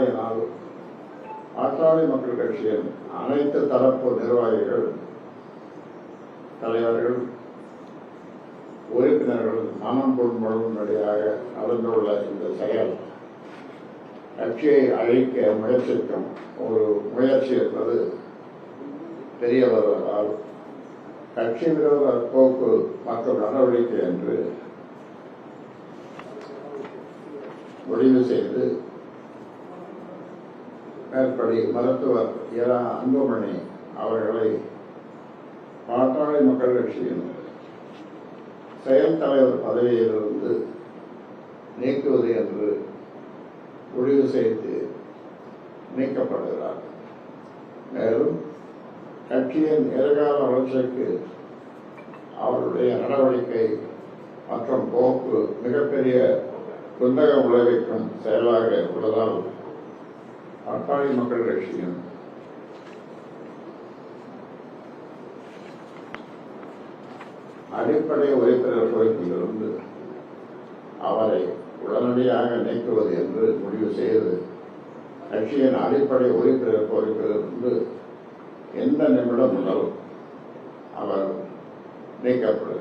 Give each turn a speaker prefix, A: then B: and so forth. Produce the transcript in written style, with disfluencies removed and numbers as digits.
A: நாளைய நாள் பாட்டாளி மக்கள் கட்சியின் அனைத்து தரப்பு நிர்வாகிகள், தலைவர்கள், உறுப்பினர்கள் மனம் முழுமையாக நடந்துள்ள இந்த செயல் கட்சியை அழிக்க முயற்சிக்கும் ஒரு முயற்சி என்பது தெரிய வருவதால் கட்சி விரோத போக்கு மற்றும் நடவடிக்கை என்று முடிவு செய்து மேற்படி மருத்துவர் இரா அன்புமணி அவர்களை பாட்டாளி மக்கள் கட்சியின் செயல் தலைவர் பதவியிலிருந்து நீக்குவது என்று முடிவு செய்து நீக்கப்படுகிறார். மேலும் கட்சியின் எதிர்கால வளர்ச்சிக்கு அவருடைய நடவடிக்கை மற்றும் போக்கு மிகப்பெரிய குந்தகம் விளைவிக்கும் செயலாக உள்ளதால் பாட்டாளி மக்கள் கட்சியின் அடிப்படை உறுப்பினர் பொறுப்பிலிருந்து அவரை உடனடியாக நீக்குவது என்று முடிவு செய்து கட்சியின் அடிப்படை உறுப்பினர் பொறுப்பிலிருந்து எந்த நிமிடம் முதல் அவர் நீக்கப்படுகிறார்.